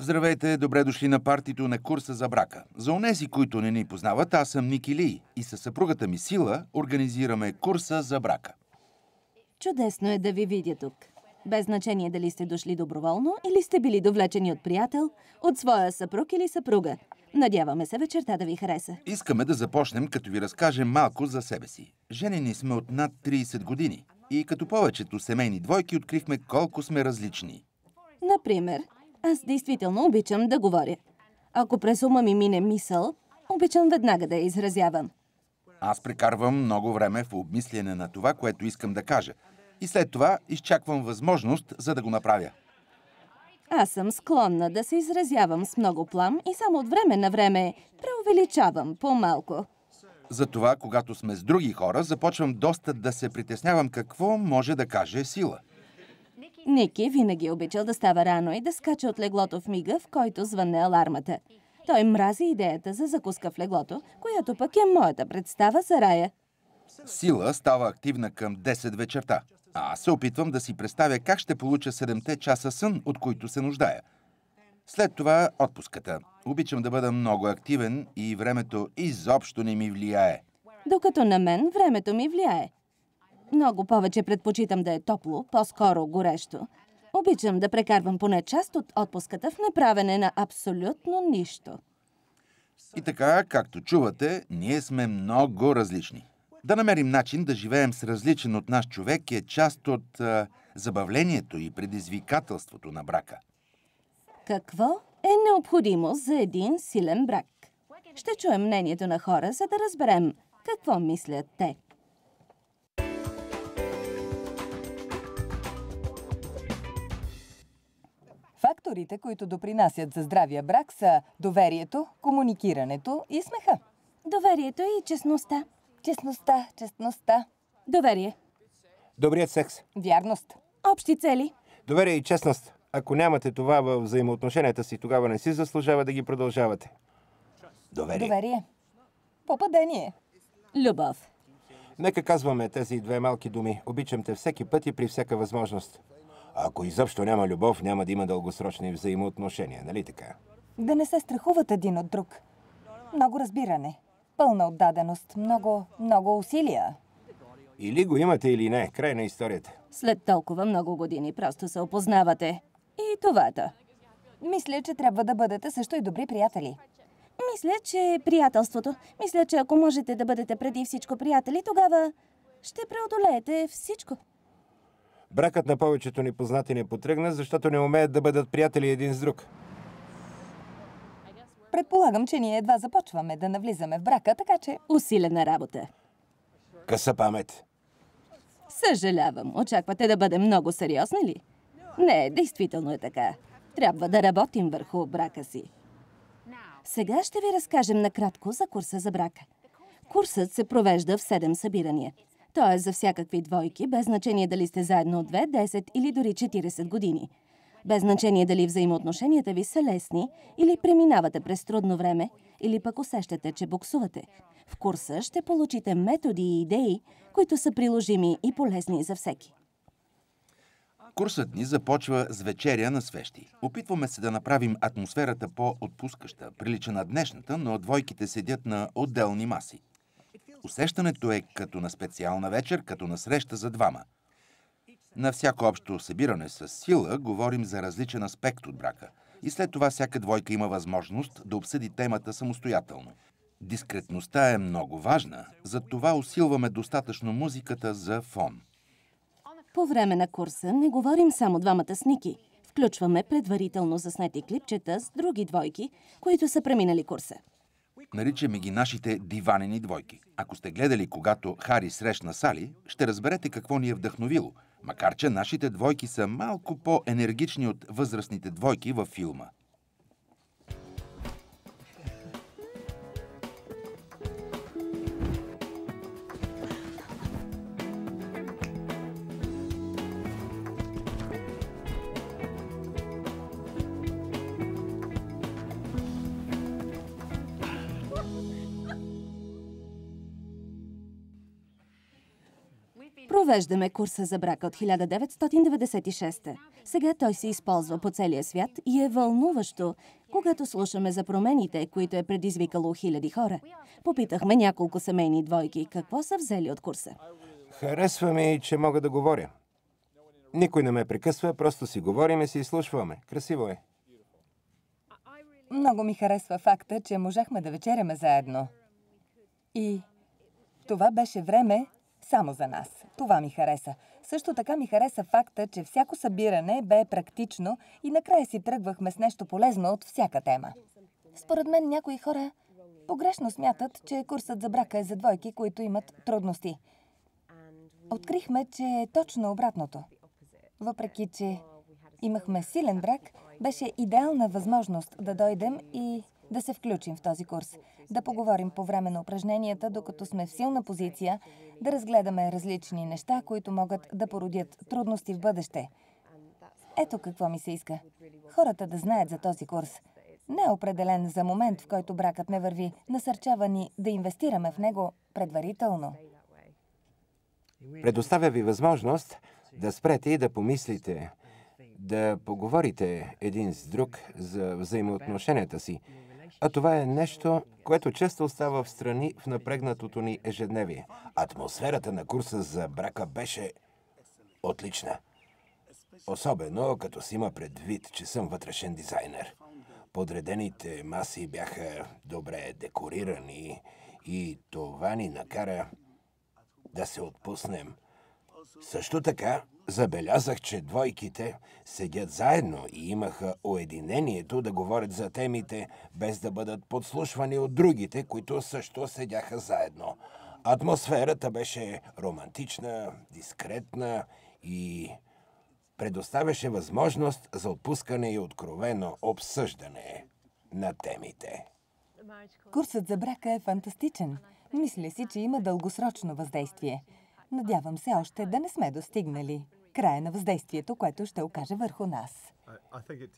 Здравейте, добре дошли на партито на курса за брака. За онези, които не ни познават, аз съм Ники Ли и със съпругата ми Сила организираме курса за брака. Чудесно е да ви видя тук. Без значение дали сте дошли доброволно или сте били довлечени от приятел, от своя съпруг или съпруга. Надяваме се вечерта да ви хареса. Искаме да започнем, като ви разкажем малко за себе си. Женени сме от над 30 години и като повечето семейни двойки открихме колко сме различни. Например, аз действително обичам да говоря. Ако през ума ми мине мисъл, обичам веднага да я изразявам. Аз прекарвам много време в обмислене на това, което искам да кажа. И след това изчаквам възможност, за да го направя. Аз съм склонна да се изразявам с много плам и само от време на време преувеличавам по-малко. Затова, когато сме с други хора, започвам доста да се притеснявам какво може да каже Сила. Ники винаги е обичал да става рано и да скача от леглото в мига, в който звънне алармата. Той мрази идеята за закуска в леглото, която пък е моята представа за рая. Сила става активна към 10 вечерта, а аз се опитвам да си представя как ще получа 7-те часа сън, от които се нуждая. След това отпуската. Обичам да бъда много активен и времето изобщо не ми влияе. Докато на мен времето ми влияе. Много повече предпочитам да е топло, по-скоро горещо. Обичам да прекарвам поне част от отпуската в неправене на абсолютно нищо. И така, както чувате, ние сме много различни. Да намерим начин да живеем с различен от нас човек е част от забавлението и предизвикателството на брака. Какво е необходимо за един силен брак? Ще чуем мнението на хора, за да разберем какво мислят те. Факторите, които допринасят за здравия брак, са доверието, комуникирането и смеха. Доверието и честността. Честността. Доверие. Добрият секс. Вярност. Общи цели. Доверие и честност. Ако нямате това във взаимоотношенията си, тогава не си заслужава да ги продължавате. Доверие. Попадение. Любов. Нека казваме тези две малки думи. Обичам те всеки път и при всяка възможност. Ако изобщо няма любов, няма да има дългосрочни взаимоотношения, нали така? Да не се страхуват един от друг. Много разбиране. Пълна отдаденост. Много усилия. Или го имате, или не. Край на историята. След толкова много години просто се опознавате. И това-то. Мисля, че трябва да бъдете също и добри приятели. Мисля, че приятелството. Мисля, че ако можете да бъдете преди всичко приятели, тогава ще преодолеете всичко. Бракът на повечето ни познати не потръгна, защото не умеят да бъдат приятели един с друг. Предполагам, че ние едва започваме да навлизаме в брака, така че... Усилена работа. Къса памет. Съжалявам. Очаквате да бъдем много сериозни ли? Не, действително е така. Трябва да работим върху брака си. Сега ще ви разкажем накратко за курса за брака. Курсът се провежда в 7 събирания. Той е за всякакви двойки, без значение дали сте заедно от 2, 10 или дори 40 години. Без значение дали взаимоотношенията ви са лесни или преминавате през трудно време, или пък усещате, че буксувате. В курса ще получите методи и идеи, които са приложими и полезни за всеки. Курсът ни започва с вечеря на свещи. Опитваме се да направим атмосферата по-отпускаща, прилича на днешната, но двойките седят на отделни маси. Усещането е като на специална вечер, като на среща за двама. На всяко общо събиране с Сила говорим за различен аспект от брака. И след това всяка двойка има възможност да обсъди темата самостоятелно. Дискретността е много важна, затова усилваме достатъчно музиката за фон. По време на курса не говорим само двамата с Ники. Включваме предварително заснети клипчета с други двойки, които са преминали курса. Наричаме ги нашите диванени двойки. Ако сте гледали, когато Хари срещна Сали, ще разберете какво ни е вдъхновило, макар че нашите двойки са малко по-енергични от възрастните двойки във филма. Провеждаме курса за брака от 1996. Сега той се използва по целия свят и е вълнуващо, когато слушаме за промените, които е предизвикало хиляди хора. Попитахме няколко семейни двойки какво са взели от курса. Харесва ми, че мога да говоря. Никой не ме прекъсва, просто си говорим и си изслушваме. Красиво е. Много ми харесва факта, че можахме да вечеряме заедно. И това беше време само за нас. Това ми хареса. Също така ми хареса факта, че всяко събиране бе практично и накрая си тръгвахме с нещо полезно от всяка тема. Според мен някои хора погрешно смятат, че курсът за брака е за двойки, които имат трудности. Открихме, че е точно обратното. Въпреки че имахме силен брак, беше идеална възможност да дойдем и да се включим в този курс. Да поговорим по време на упражненията, докато сме в силна позиция, да разгледаме различни неща, които могат да породят трудности в бъдеще. Ето какво ми се иска. Хората да знаят за този курс. Не е определен за момент, в който бракът не върви. Насърчава ни да инвестираме в него предварително. Предоставя ви възможност да спрете и да помислите, да поговорите един с друг за взаимоотношенията си. А това е нещо, което често остава в страни в напрегнатото ни ежедневие. Атмосферата на курса за брака беше отлична. Особено като си има предвид, че съм вътрешен дизайнер. Подредените маси бяха добре декорирани и това ни накара да се отпуснем. Също така забелязах, че двойките седят заедно и имаха уединението да говорят за темите, без да бъдат подслушвани от другите, които също седяха заедно. Атмосферата беше романтична, дискретна и предоставяше възможност за отпускане и откровено обсъждане на темите. Курсът за брака е фантастичен. Мисля си, че има дългосрочно въздействие. Надявам се още да не сме достигнали края на въздействието, което ще окаже върху нас.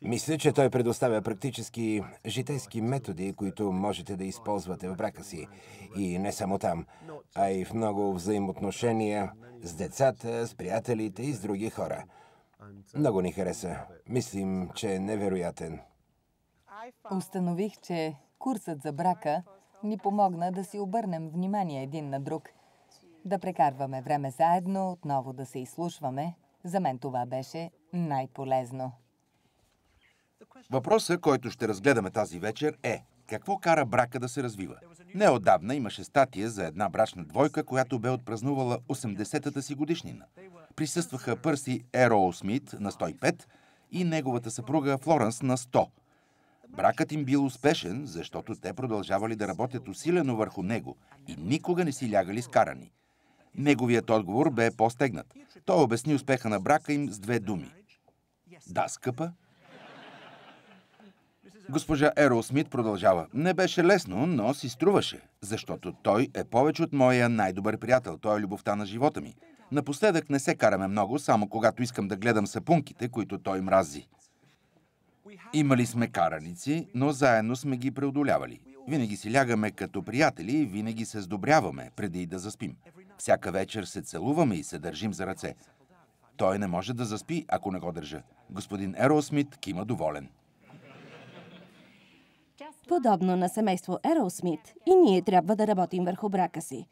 Мисля, че той предоставя практически житейски методи, които можете да използвате в брака си. И не само там, а и в много взаимоотношения с децата, с приятелите и с други хора. Много ни хареса. Мислим, че е невероятен. Установих, че курсът за брака ни помогна да си обърнем внимание един на друг, да прекарваме време заедно, отново да се изслушваме. За мен това беше най-полезно. Въпросът, който ще разгледаме тази вечер е: какво кара брака да се развива? Неотдавна имаше статия за една брачна двойка, която бе отпразнувала 80-та си годишнина. Присъстваха Пърси Ероу Смит на 105 и неговата съпруга Флоренс на 100. Бракът им бил успешен, защото те продължавали да работят усилено върху него и никога не си лягали скарани. Неговият отговор бе по-стегнат. Той обясни успеха на брака им с 2 думи. Да, скъпа. Госпожа Ероу Смит продължава. Не беше лесно, но си струваше, защото той е повече от моя най-добър приятел. Той е любовта на живота ми. Напоследък не се караме много, само когато искам да гледам сапунките, които той мрази. Имали сме караници, но заедно сме ги преодолявали. Винаги си лягаме като приятели и винаги се сдобряваме, преди да заспим. Всяка вечер се целуваме и се държим за ръце. Той не може да заспи, ако не го държа. Господин Ероу Смит кима доволен. Подобно на семейство Ероу Смит, и ние трябва да работим върху брака си.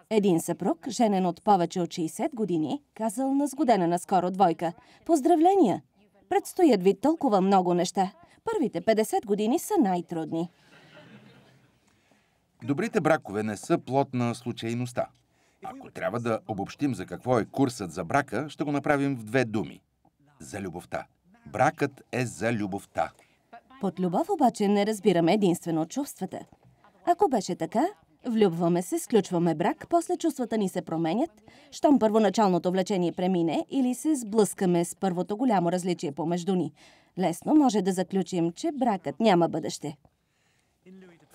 Един съпруг, женен от повече от 60 години, казал на сгодена наскоро двойка: „Поздравления! Предстоят ви толкова много неща. Първите 50 години са най-трудни." Добрите бракове не са плод на случайността. Ако трябва да обобщим за какво е курсът за брака, ще го направим в 2 думи. За любовта. Бракът е за любовта. Под любов обаче не разбираме единствено чувствата. Ако беше така, влюбваме се, сключваме брак, после чувствата ни се променят, щом първоначалното влечение премине или се сблъскаме с първото голямо различие помежду ни. Лесно може да заключим, че бракът няма бъдеще.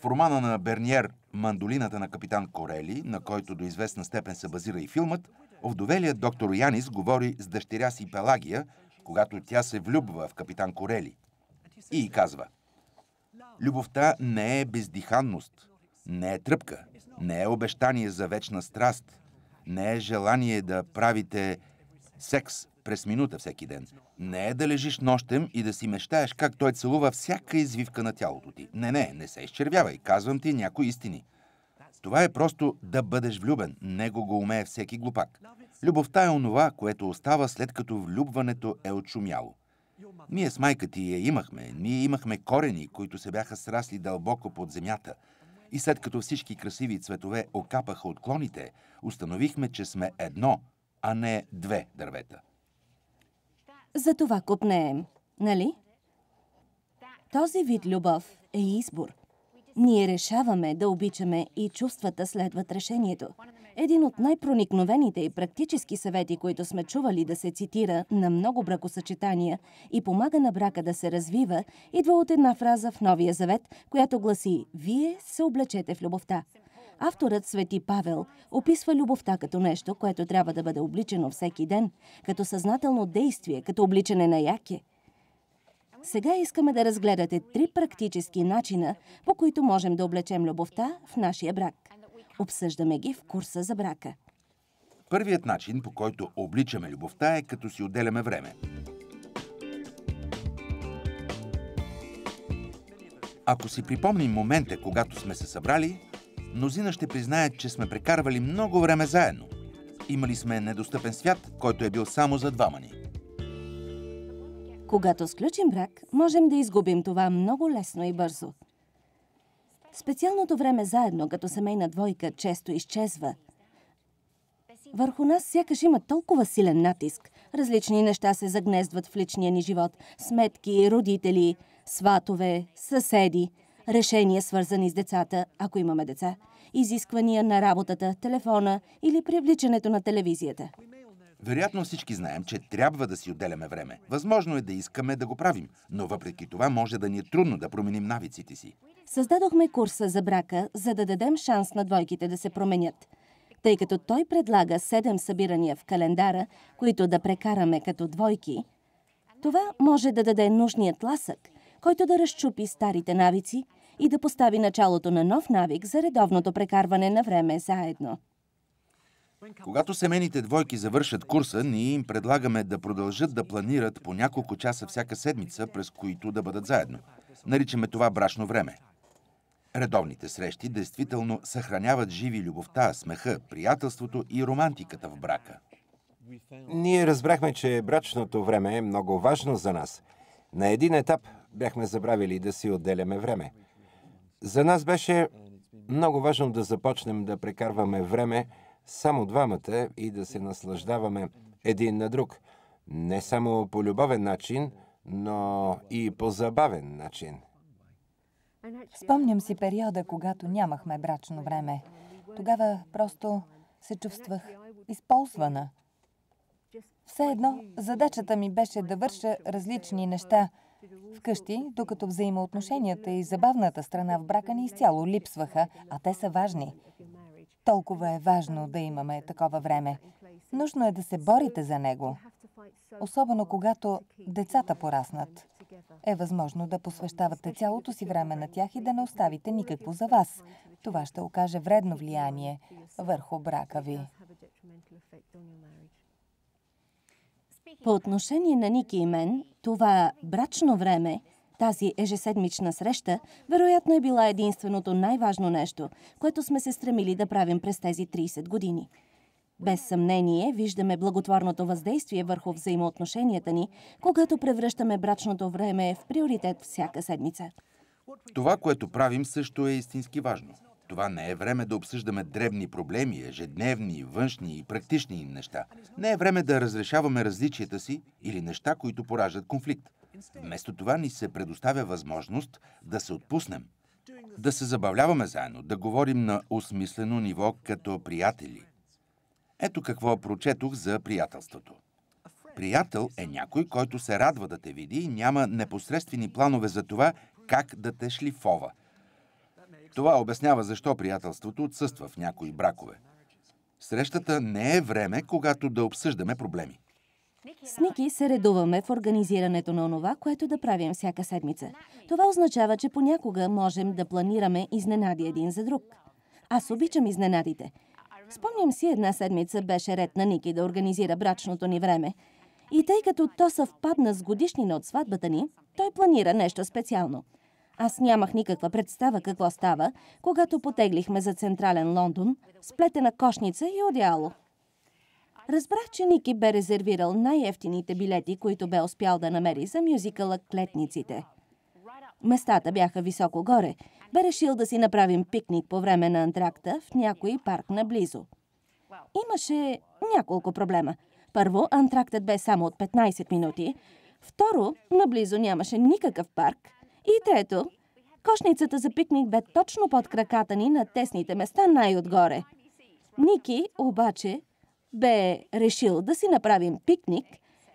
В романа на Берниер «Мандолината на капитан Корели», на който до известна степен се базира и филмът, овдовелият доктор Янис говори с дъщеря си Пелагия, когато тя се влюбва в капитан Корели. И казва: „Любовта не е бездиханност, не е тръпка, не е обещание за вечна страст, не е желание да правите секс през минута всеки ден. Не е да лежиш нощем и да си мечтаеш как той целува всяка извивка на тялото ти. Не се изчервявай. Казвам ти някои истини. Това е просто да бъдеш влюбен. Него го умее всеки глупак. Любовта е онова, което остава след като влюбването е отшумяло. Ние с майка ти я имахме. Ние имахме корени, които се бяха срасли дълбоко под земята. И след като всички красиви цветове окапаха от клоните, установихме, че сме едно, а не две дървета. За това копнеем, нали? Този вид любов е избор. Ние решаваме да обичаме и чувствата следват решението. Един от най-проникновените и практически съвети, които сме чували да се цитира на много бракосъчетания и помага на брака да се развива, идва от една фраза в Новия завет, която гласи «Вие се облечете в любовта». Авторът Свети Павел описва любовта като нещо, което трябва да бъде обличено всеки ден, като съзнателно действие, като обличане на яке. Сега искаме да разгледате 3 практически начина, по които можем да облечем любовта в нашия брак. Обсъждаме ги в курса за брака. Първият начин, по който обличаме любовта, е като си отделяме време. Ако си припомним момента, когато сме се събрали, мнозина ще признаят, че сме прекарвали много време заедно. Имали сме недостъпен свят, който е бил само за двама ни. Когато сключим брак, можем да изгубим това много лесно и бързо. Специалното време заедно, като семейна двойка, често изчезва. Върху нас сякаш има толкова силен натиск. Различни неща се загнездват в личния ни живот. Сметки, родители, сватове, съседи, решения свързани с децата, ако имаме деца, изисквания на работата, телефона или привличането на телевизията. Вероятно всички знаем, че трябва да си отделяме време. Възможно е да искаме да го правим, но въпреки това може да ни е трудно да променим навиците си. Създадохме курса за брака, за да дадем шанс на двойките да се променят. Тъй като той предлага 7 събирания в календара, които да прекараме като двойки, това може да даде нужният тласък, който да разчупи старите навици и да постави началото на нов навик за редовното прекарване на време заедно. Когато семейните двойки завършат курса, ние им предлагаме да продължат да планират по няколко часа всяка седмица, през които да бъдат заедно. Наричаме това брачно време. Редовните срещи действително съхраняват живи любовта, смеха, приятелството и романтиката в брака. Ние разбрахме, че брачното време е много важно за нас. На един етап бяхме забравили да си отделяме време. За нас беше много важно да започнем да прекарваме време само двамата и да се наслаждаваме един на друг. Не само по любовен начин, но и по забавен начин. Спомням си периода, когато нямахме брачно време. Тогава просто се чувствах използвана. Все едно, задачата ми беше да върша различни неща вкъщи, докато взаимоотношенията и забавната страна в брака ни изцяло липсваха, а те са важни. Толкова е важно да имаме такова време. Нужно е да се борите за него. Особено когато децата пораснат. Е възможно да посвещавате цялото си време на тях и да не оставите никакво за вас. Това ще окаже вредно влияние върху брака ви. По отношение на Ники и мен, това брачно време, тази ежеседмична среща, вероятно е била единственото най-важно нещо, което сме се стремили да правим през тези 30 години. Без съмнение, виждаме благотворното въздействие върху взаимоотношенията ни, когато превръщаме брачното време в приоритет всяка седмица. Това, което правим, също е истински важно. Това не е време да обсъждаме дребни проблеми, ежедневни, външни и практични неща. Не е време да разрешаваме различията си или неща, които пораждат конфликт. Вместо това ни се предоставя възможност да се отпуснем, да се забавляваме заедно, да говорим на осмислено ниво като приятели. Ето какво прочетох за приятелството. Приятел е някой, който се радва да те види и няма непосредствени планове за това как да те шлифова. Това обяснява защо приятелството отсъства в някои бракове. Срещата не е време, когато да обсъждаме проблеми. С Ники се редуваме в организирането на онова, което да правим всяка седмица. Това означава, че понякога можем да планираме изненади един за друг. Аз обичам изненадите. Спомням си, една седмица беше ред на Ники да организира брачното ни време. И тъй като то съвпадна с годишнина от сватбата ни, той планира нещо специално. Аз нямах никаква представа какво става, когато потеглихме за централен Лондон с плетена кошница и одеяло. Разбрах, че Ники бе резервирал най-евтините билети, които бе успял да намери за мюзикъла «Клетниците». Местата бяха високо горе. Бе решил да си направим пикник по време на антракта в някой парк наблизо. Имаше няколко проблема. Първо, антрактът бе само от 15 минути. Второ, наблизо нямаше никакъв парк. И трето, кошницата за пикник бе точно под краката ни на тесните места най-отгоре. Ники, обаче, бе решил да си направим пикник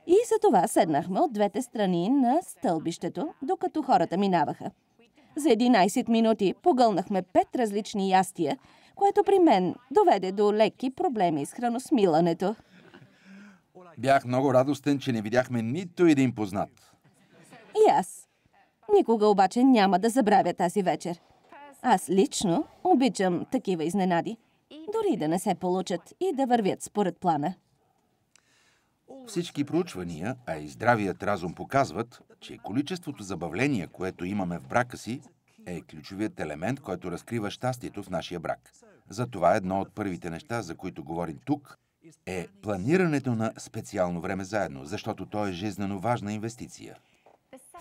и за това седнахме от двете страни на стълбището, докато хората минаваха. За 11 минути погълнахме 5 различни ястия, което при мен доведе до леки проблеми с храносмилането. Бях много радостен, че не видяхме нито един познат. И аз. Никога обаче няма да забравя тази вечер. Аз лично обичам такива изненади. Дори да не се получат и да вървят според плана. Всички проучвания, а и здравият разум показват, че количеството забавления, което имаме в брака си, е ключовият елемент, който разкрива щастието в нашия брак. Затова едно от първите неща, за които говорим тук, е планирането на специално време заедно, защото то е жизнено важна инвестиция.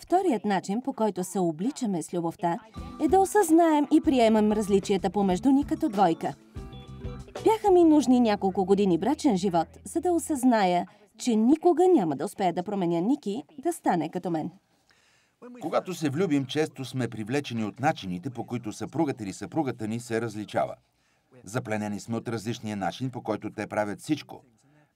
Вторият начин, по който се обличаме с любовта, е да осъзнаем и приемем различията помежду ни като двойка. Бяха ми нужни няколко години брачен живот, за да осъзная, че никога няма да успея да променя Ники да стане като мен. Когато се влюбим, често сме привлечени от начините, по които съпругът или съпругата ни се различава. Запленени сме от различния начин, по който те правят всичко,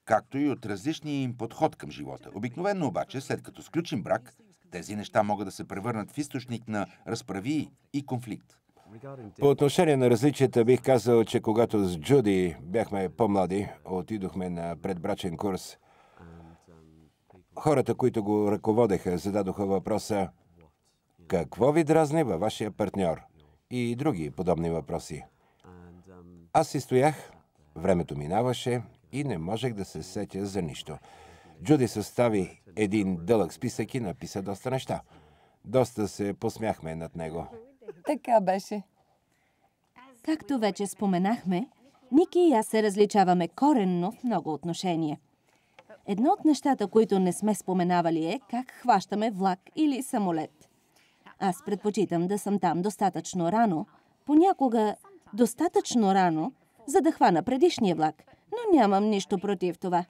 както и от различния им подход към живота. Обикновено обаче, след като сключим брак, тези неща могат да се превърнат в източник на разправии и конфликт. По отношение на различията бих казал, че когато с Джуди бяхме по-млади, отидохме на предбрачен курс. Хората, които го ръководеха, зададоха въпроса: какво ви дразни във вашия партньор? И други подобни въпроси. Аз си стоях, времето минаваше и не можех да се сетя за нищо. Джуди състави един дълъг списък и написа доста неща. Доста се посмяхме над него. Така беше. Както вече споменахме, Ники и аз се различаваме коренно в много отношения. Едно от нещата, които не сме споменавали, е как хващаме влак или самолет. Аз предпочитам да съм там достатъчно рано, понякога достатъчно рано, за да хвана предишния влак, но нямам нищо против това.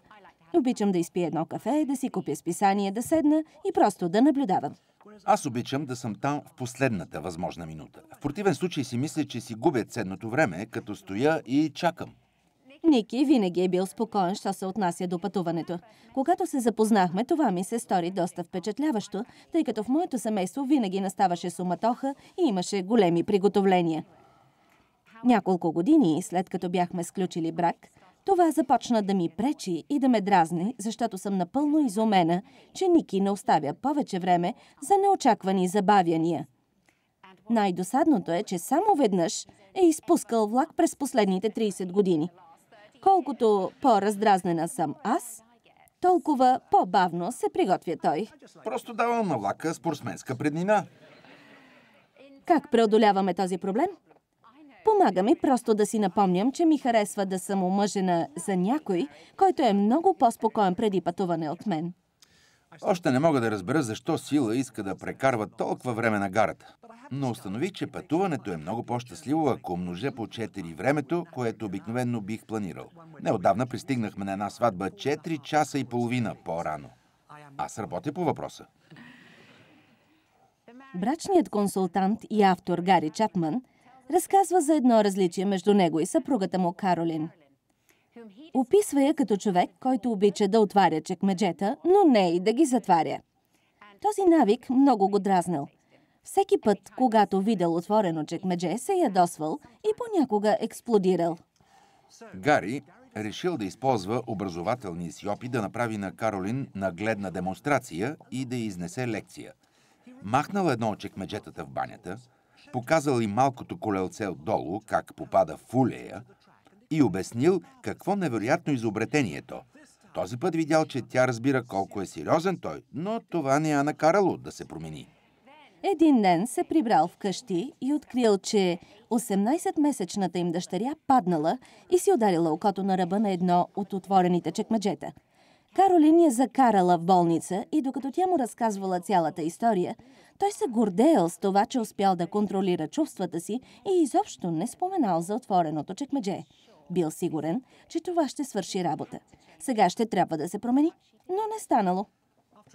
Обичам да изпия едно кафе, да си купя списание, да седна и просто да наблюдавам. Аз обичам да съм там в последната възможна минута. В противен случай си мисля, че си губя ценното време, като стоя и чакам. Ники винаги е бил спокоен, що се отнася до пътуването. Когато се запознахме, това ми се стори доста впечатляващо, тъй като в моето семейство винаги наставаше суматоха и имаше големи приготовления. Няколко години след като бяхме сключили брак, това започна да ми пречи и да ме дразни, защото съм напълно изумена, че Ники не оставя повече време за неочаквани забавяния. Най-досадното е, че само веднъж е изпускал влак през последните 30 години. Колкото по-раздразнена съм аз, толкова по-бавно се приготвя той. Просто давам на влака спортсменска преднина. Как преодоляваме този проблем? Помага ми просто да си напомням, че ми харесва да съм омъжена за някой, който е много по-спокоен преди пътуване от мен. Още не мога да разбера защо Сила иска да прекарва толкова време на гарата. Но установих, че пътуването е много по-щастливо, ако умножа по 4 времето, което обикновено бих планирал. Неотдавна пристигнахме на една сватба 4 часа и половина по-рано. Аз работя по въпроса. Брачният консултант и автор Гари Чапман разказва за едно различие между него и съпругата му Каролин. Описва я като човек, който обича да отваря чекмеджета, но не и да ги затваря. Този навик много го дразнал. Всеки път, когато видел отворено чекмедже, се ядосвал и понякога експлодирал. Гари решил да използва образователния си опит да направи на Каролин нагледна демонстрация и да изнесе лекция. Махнал едно от чекмеджетата в банята, показал им малкото колелце отдолу, как попада в улея, и обяснил какво невероятно изобретение е то. Този път видял, че тя разбира колко е сериозен той, но това не я накарало да се промени. Един ден се прибрал вкъщи и открил, че 18-месечната им дъщеря паднала и си ударила окото на ръба на едно от отворените чекмеджета. Каролин я закарала в болница и докато тя му разказвала цялата история, той се гордеял с това, че успял да контролира чувствата си и изобщо не споменал за отвореното чекмедже. Бил сигурен, че това ще свърши работа. Сега ще трябва да се промени, но не станало.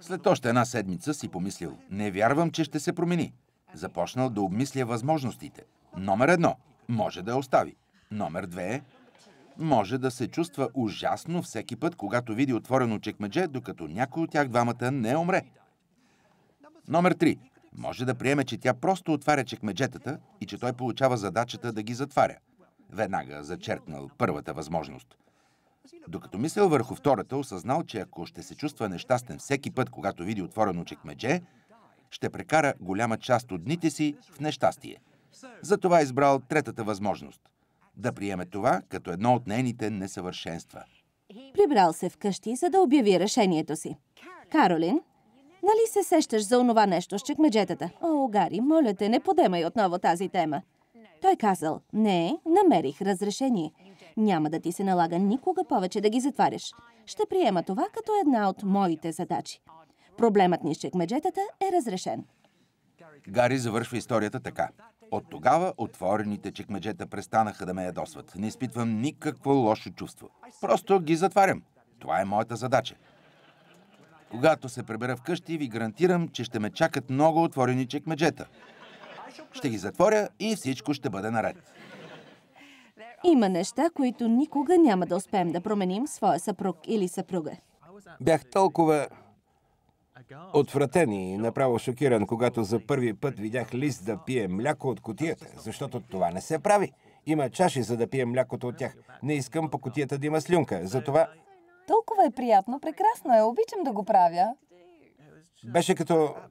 След още една седмица си помислил, не вярвам, че ще се промени. Започнал да обмисля възможностите. Номер 1. Може да я остави. Номер 2. Може да се чувства ужасно всеки път, когато види отворено чекмедже, докато някой от тях двамата не умре. Номер 3. Може да приеме, че тя просто отваря чекмеджетата и че той получава задачата да ги затваря. Веднага зачеркнал първата възможност. Докато мислил върху втората, осъзнал, че ако ще се чувства нещастен всеки път, когато види отворено чекмедже, ще прекара голяма част от дните си в нещастие. Затова избрал третата възможност – да приеме това като едно от нейните несъвършенства. Прибрал се вкъщи, за да обяви решението си. Каролин, нали се сещаш за онова нещо с чекмеджетата? О, Гари, моля те, не подемай отново тази тема. Той казал, не, намерих разрешение. Няма да ти се налага никога повече да ги затваряш. Ще приема това като една от моите задачи. Проблемът ни с чекмеджетата е разрешен. Гари завършва историята така. От тогава отворените чекмеджета престанаха да ме ядосват. Не изпитвам никакво лошо чувство. Просто ги затварям. Това е моята задача. Когато се прибера вкъщи, ви гарантирам, че ще ме чакат много отворени чекмеджета. Ще ги затворя и всичко ще бъде наред. Има неща, които никога няма да успеем да променим своя съпруг или съпруга. Бях толкова отвратен и направо шокиран, когато за първи път видях Лиз да пие мляко от кутията, защото това не се прави. Има чаши, за да пие млякото от тях. Не искам по кутията да има слюнка, затова Толкова е приятно, прекрасно е, обичам да го правя. беше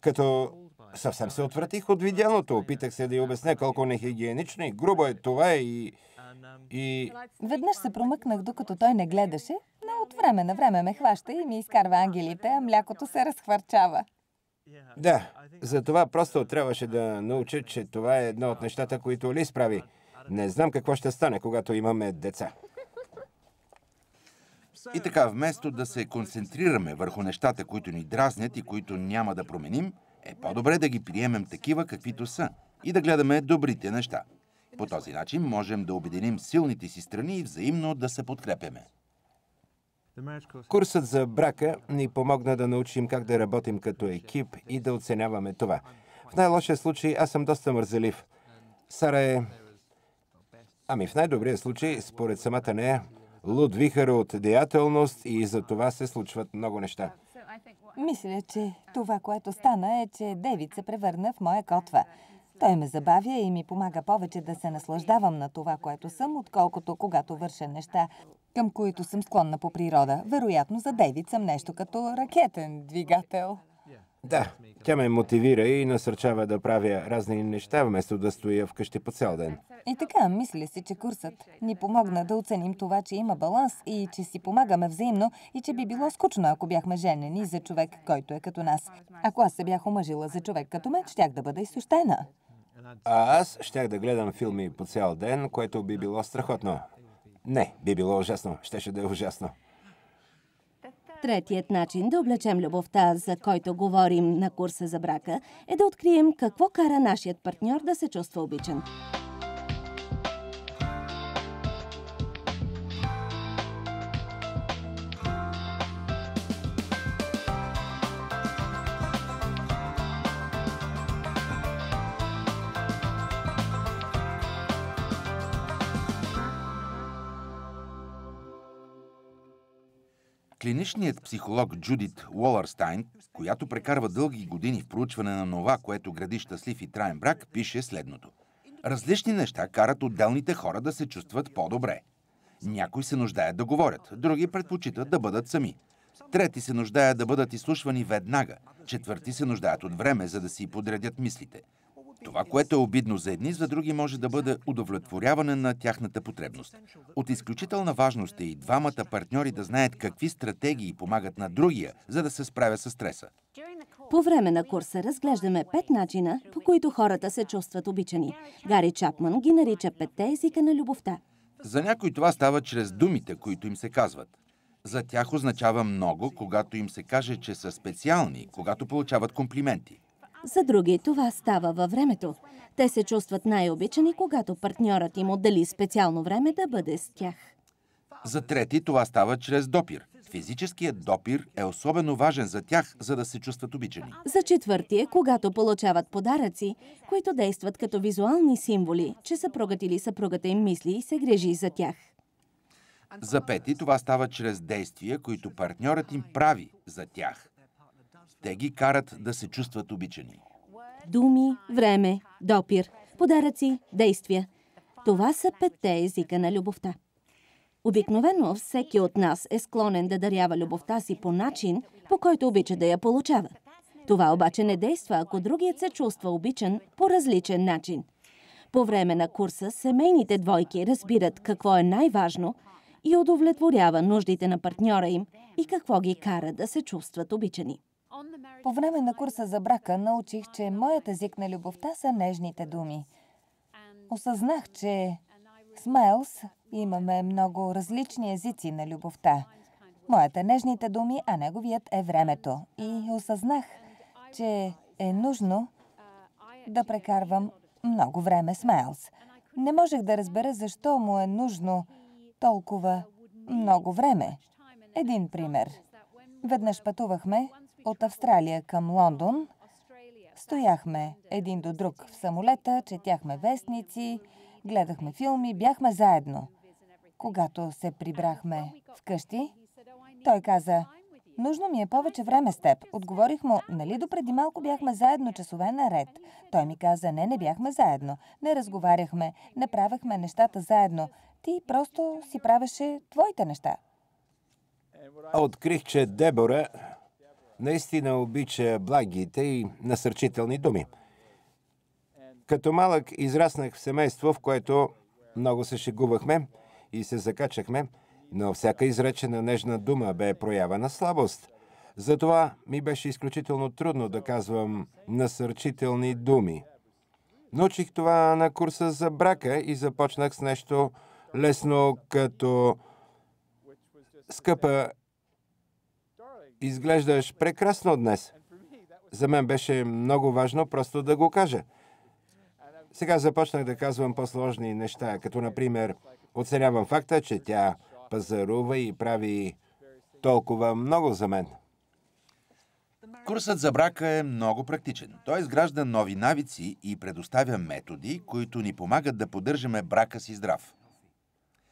като съвсем се отвратих от видяното. Опитах се да й обясня колко нехигиенично и грубо е това и Веднъж се промъкнах, докато той не гледаше, но от време на време ме хваща и ми изкарва ангелите, а млякото се разхвърчава. Да, затова просто трябваше да науча, че това е едно от нещата, които Лиз прави. Не знам какво ще стане, когато имаме деца. И така, вместо да се концентрираме върху нещата, които ни дразнят и които няма да променим, е по-добре да ги приемем такива, каквито са и да гледаме добрите неща. По този начин можем да обединим силните си страни и взаимно да се подкрепяме. Курсът за брака ни помогна да научим как да работим като екип и да оценяваме това. В най-лошия случай аз съм доста мързелив. Сара е... в най-добрия случай, според самата нея, луд вихър от деятелност и за това се случват много неща. Мисля, че това, което стана е, че Дейвид се превърна в моя котва. Той ме забавя и ми помага повече да се наслаждавам на това, което съм, отколкото когато върша неща, към които съм склонна по природа. Вероятно за Дейвид съм нещо като ракетен двигател. Да, тя ме мотивира и насърчава да правя разни неща, вместо да стоя вкъщи по цял ден. И така, мисля си, че курсът ни помогна да оценим това, че има баланс и че си помагаме взаимно и че би било скучно, ако бяхме женени за човек, който е като нас. Ако аз се бях омъжила за човек като мен, щях да бъда изтощена. А аз щях да гледам филми по цял ден, което би било страхотно. Не, би било ужасно. Щеше да е ужасно. Третият начин да облечем любовта, за който говорим на курса за брака, е да открием какво кара нашият партньор да се чувства обичан. Клиничният психолог Джудит Уолърстайн, която прекарва дълги години в проучване на това, което гради щастлив и траен брак, пише следното. Различни неща карат отделните хора да се чувстват по-добре. Някои се нуждаят да говорят, други предпочитат да бъдат сами. Трети се нуждаят да бъдат изслушвани веднага, четвърти се нуждаят от време, за да си подредят мислите. Това, което е обидно за едни, за други може да бъде удовлетворяване на тяхната потребност. От изключителна важност е и двамата партньори да знаят какви стратегии помагат на другия, за да се справя с стреса. По време на курса разглеждаме 5 начина, по които хората се чувстват обичани. Гари Чапман ги нарича 5 езика на любовта. За някои това става чрез думите, които им се казват. За тях означава много, когато им се каже, че са специални, когато получават комплименти. За други това става във времето. Те се чувстват най-обичани, когато партньорът им отдели специално време да бъде с тях. За трети това става чрез допир. Физическият допир е особено важен за тях, за да се чувстват обичани. За четвърти е, когато получават подаръци, които действат като визуални символи, че съпругът или съпругата им мисли и се грижи за тях. За пети това става чрез действия, които партньорът им прави за тях. Те ги карат да се чувстват обичани. Думи, време, допир, подаръци, действия. Това са 5 езика на любовта. Обикновено всеки от нас е склонен да дарява любовта си по начин, по който обича да я получава. Това обаче не действа, ако другият се чувства обичан по различен начин. По време на курса семейните двойки разбират какво е най-важно и удовлетворява нуждите на партньора им и какво ги кара да се чувстват обичани. По време на курса за брака научих, че моят език на любовта са нежните думи. Осъзнах, че с Майлс имаме много различни езици на любовта. Моят е нежните думи, а неговият е времето. И осъзнах, че е нужно да прекарвам много време с Майлс. Не можех да разбера защо му е нужно толкова много време. Един пример. Веднъж пътувахме от Австралия към Лондон. Стояхме един до друг в самолета, четяхме вестници, гледахме филми, бяхме заедно. Когато се прибрахме вкъщи, той каза: "Нужно ми е повече време с теб." Отговорих му: "Нали допреди малко бяхме заедно часове наред?" Той ми каза: "Не бяхме заедно. Не разговаряхме, не правехме нещата заедно. Ти просто си правеше твоите неща." Открих, че Дебора наистина обича благите и насърчителни думи. Като малък израснах в семейство, в което много се шегувахме и се закачахме, но всяка изречена нежна дума бе проява на слабост. Затова ми беше изключително трудно да казвам насърчителни думи. Научих това на курса за брака и започнах с нещо лесно, като: "Скъпа, изглеждаш прекрасно днес." За мен беше много важно просто да го кажа. Сега започнах да казвам по-сложни неща, като например: "Оценявам факта, че тя пазарува и прави толкова много за мен." Курсът за брака е много практичен. Той изгражда нови навици и предоставя методи, които ни помагат да поддържаме брака си здрав.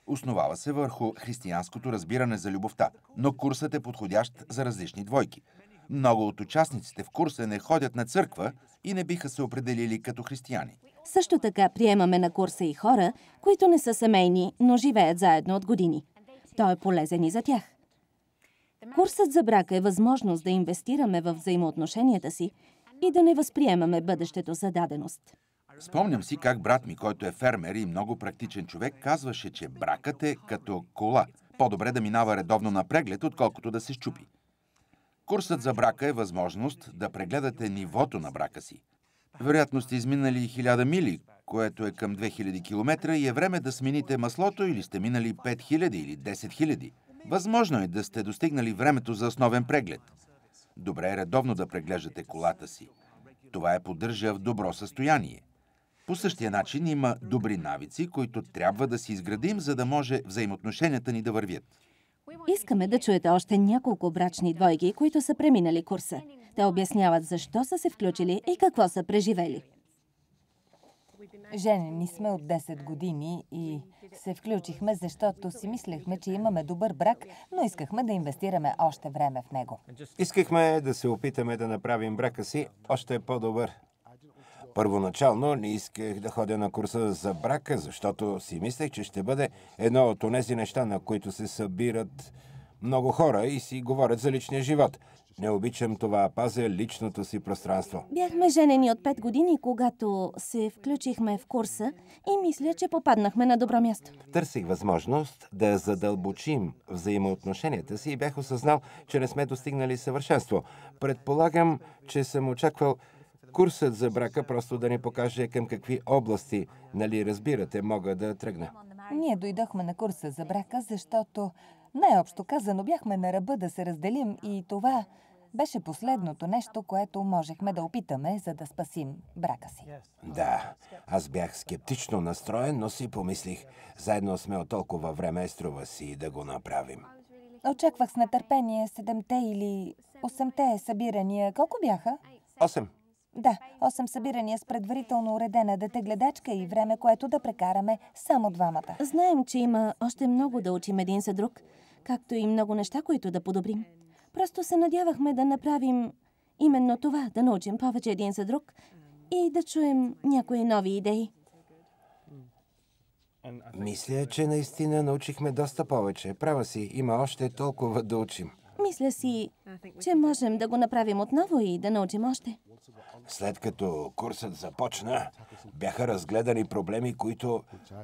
Основава се върху християнското разбиране за любовта, но курсът е подходящ за различни двойки. Много от участниците в курса не ходят на църква и не биха се определили като християни. Също така приемаме на курса и хора, които не са семейни, но живеят заедно от години. Той е полезен и за тях. Курсът за брака е възможност да инвестираме в взаимоотношенията си и да не възприемаме бъдещето за даденост. Спомням си как брат ми, който е фермер и много практичен човек, казваше, че бракът е като кола. По-добре да минава редовно на преглед, отколкото да се счупи. Курсът за брака е възможност да прегледате нивото на брака си. Вероятно сте изминали 1000 мили, което е към 2000 км и е време да смените маслото, или сте минали 5000 или 10 000. Възможно е да сте достигнали времето за основен преглед. Добре е редовно да преглеждате колата си. Това я поддържа в добро състояние. По същия начин има добри навици, които трябва да си изградим, за да може взаимоотношенията ни да вървят. Искаме да чуете още няколко брачни двойки, които са преминали курса. Те обясняват защо са се включили и какво са преживели. Женени сме от 10 години и се включихме, защото си мислехме, че имаме добър брак, но искахме да инвестираме още време в него. Искахме да се опитаме да направим брака си още по-добър. Първоначално не исках да ходя на курса за брака, защото си мислех, че ще бъде едно от онези неща, на които се събират много хора и си говорят за личния живот. Не обичам това, пазя личното си пространство. Бяхме женени от 5 години, когато се включихме в курса и мисля, че попаднахме на добро място. Търсих възможност да задълбочим взаимоотношенията си и бях осъзнал, че не сме достигнали съвършенство. Предполагам, че съм очаквал курсът за брака просто да ни покаже към какви области, нали разбирате, мога да тръгна. Ние дойдохме на курса за брака, защото най-общо казано бяхме на ръба да се разделим и това беше последното нещо, което можехме да опитаме, за да спасим брака си. Да, аз бях скептично настроен, но си помислих, заедно сме от толкова време, струва си да го направим. Очаквах с нетърпение 7-те или 8-те събирания. Колко бяха? 8. Да, 8 събирания с предварително уредена детегледачка и време, което да прекараме само двамата. Знаем, че има още много да учим един за друг, както и много неща, които да подобрим. Просто се надявахме да направим именно това, да научим повече един за друг и да чуем някои нови идеи. Мисля, че наистина научихме доста повече. Права си, има още толкова да учим. Мисля си, че можем да го направим отново и да научим още. След като курсът започна, бяха разгледани проблеми, които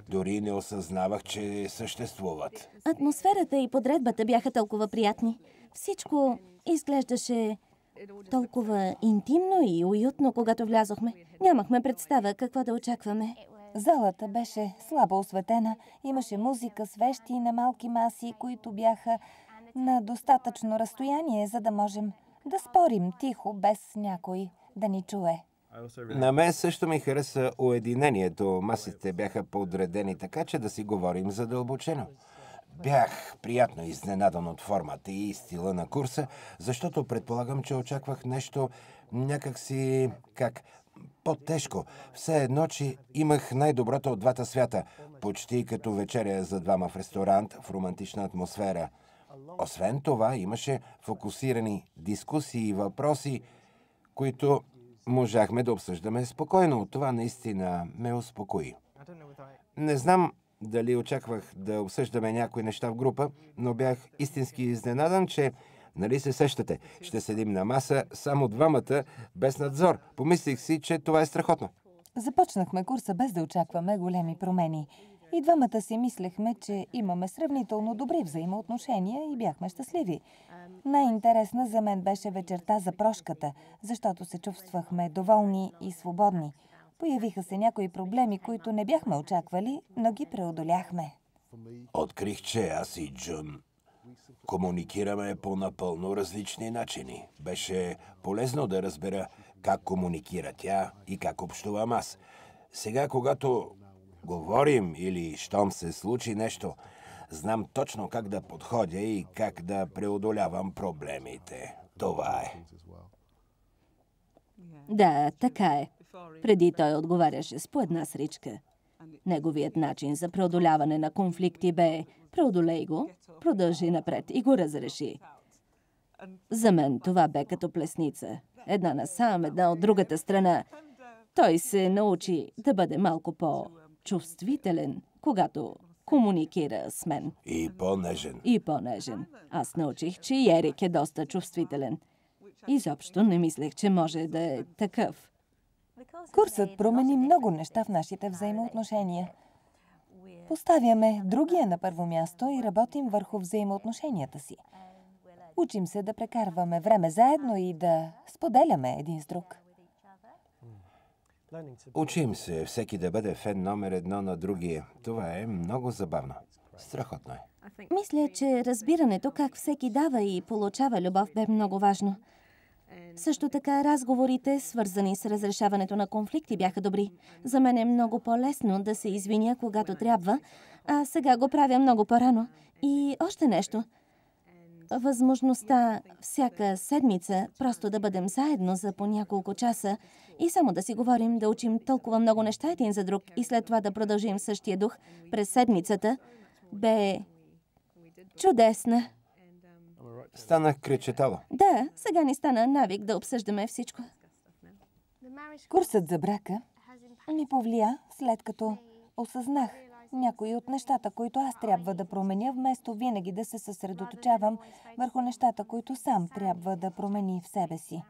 дори не осъзнавах, че съществуват. Атмосферата и подредбата бяха толкова приятни. Всичко изглеждаше толкова интимно и уютно, когато влязохме. Нямахме представа какво да очакваме. Залата беше слабо осветена, имаше музика, свещи на малки маси, които бяха на достатъчно разстояние, за да можем да спорим тихо, без някой да ни чуе. На мен също ми хареса уединението. Масите бяха подредени така, че да си говорим задълбочено. Бях приятно изненадан от формата и стила на курса, защото предполагам, че очаквах нещо някакси по-тежко. Все едно, че имах най-доброто от двата свята, почти като вечеря за двама в ресторант в романтична атмосфера. Освен това, имаше фокусирани дискусии и въпроси, които можахме да обсъждаме спокойно. Това наистина ме успокои. Не знам дали очаквах да обсъждаме някои неща в група, но бях истински изненадан, че, нали се сещате, ще седим на маса само двамата, без надзор. Помислих си, че това е страхотно. Започнахме курса без да очакваме големи промени. И двамата си мислехме, че имаме сравнително добри взаимоотношения и бяхме щастливи. Най-интересна за мен беше вечерта за прошката, защото се чувствахме доволни и свободни. Появиха се някои проблеми, които не бяхме очаквали, но ги преодоляхме. Открих, че аз и Джун комуникираме по напълно различни начини. Беше полезно да разбера как комуникира тя и как общувам аз. Сега, когато говорим или щом се случи нещо, знам точно как да подходя и как да преодолявам проблемите. Това е. Да, така е. Преди той отговаряше с по една сричка. Неговият начин за преодоляване на конфликти бе: преодолей го, продължи напред и го разреши. За мен това бе като плесница. Една насам, една от другата страна. Той се научи да бъде малко по-чувствителен, когато комуникира с мен. И по-нежен. И по-нежен. Аз научих, че и Ерик е доста чувствителен. Изобщо не мислех, че може да е такъв. Курсът промени много неща в нашите взаимоотношения. Поставяме другия на първо място и работим върху взаимоотношенията си. Учим се да прекарваме време заедно и да споделяме един с друг. Учим се всеки да бъде фен номер едно на другия. Това е много забавно. Страхотно е. Мисля, че разбирането как всеки дава и получава любов бе много важно. Също така разговорите, свързани с разрешаването на конфликти, бяха добри. За мен е много по-лесно да се извиня, когато трябва, а сега го правя много по-рано. И още нещо. Възможността всяка седмица просто да бъдем заедно за по няколко часа и само да си говорим, да учим толкова много неща един за друг и след това да продължим същия дух през седмицата, бе чудесна. Станах кречетала. Да, сега ни стана навик да обсъждаме всичко. Курсът за брака ми повлия, след като осъзнах, някои от нещата, които аз трябва да променя, вместо винаги да се съсредоточавам върху нещата, които сам трябва да промени в себе си.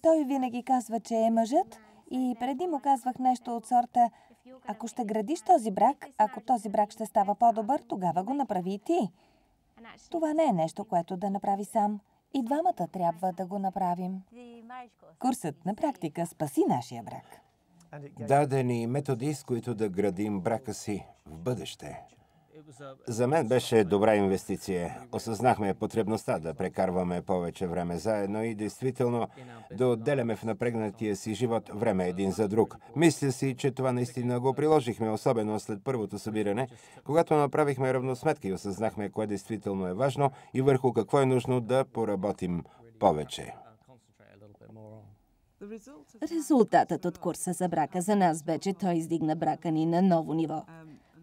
Той винаги казва, че е мъжът и преди му казвах нещо от сорта: ако ще градиш този брак, ако този брак ще става по-добър, тогава го направи и ти. Това не е нещо, което да направи сам. И двамата трябва да го направим. Курсът на практика спаси нашия брак. Даде ни методи, с които да градим брака си в бъдеще. За мен беше добра инвестиция. Осъзнахме потребността да прекарваме повече време заедно и действително да отделяме в напрегнатия си живот време един за друг. Мисля си, че това наистина го приложихме, особено след първото събиране, когато направихме равносметка и осъзнахме кое действително е важно и върху какво е нужно да поработим повече. Резултатът от курса за брака за нас бе, че той издигна брака ни на ново ниво.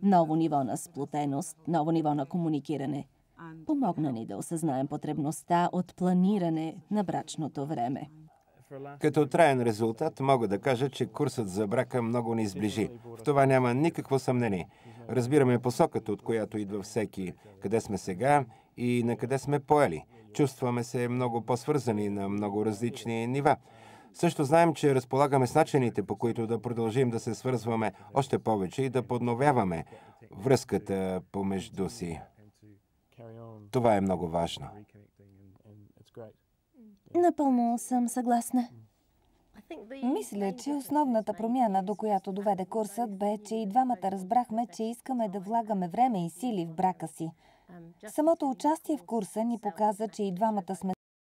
Ново ниво на сплотеност, ново ниво на комуникиране. Помогна ни да осъзнаем потребността от планиране на брачното време. Като траен резултат мога да кажа, че курсът за брака много ни сближи. В това няма никакво съмнение. Разбираме посоката, от която идва всеки, къде сме сега и на къде сме поели. Чувстваме се много по-свързани на много различни нива. Също знаем, че разполагаме с начините, по които да продължим да се свързваме още повече и да подновяваме връзката помежду си. Това е много важно. Напълно съм съгласна. Мисля, че основната промяна, до която доведе курсът, бе, че и двамата разбрахме, че искаме да влагаме време и сили в брака си. Самото участие в курса ни показа, че и двамата сме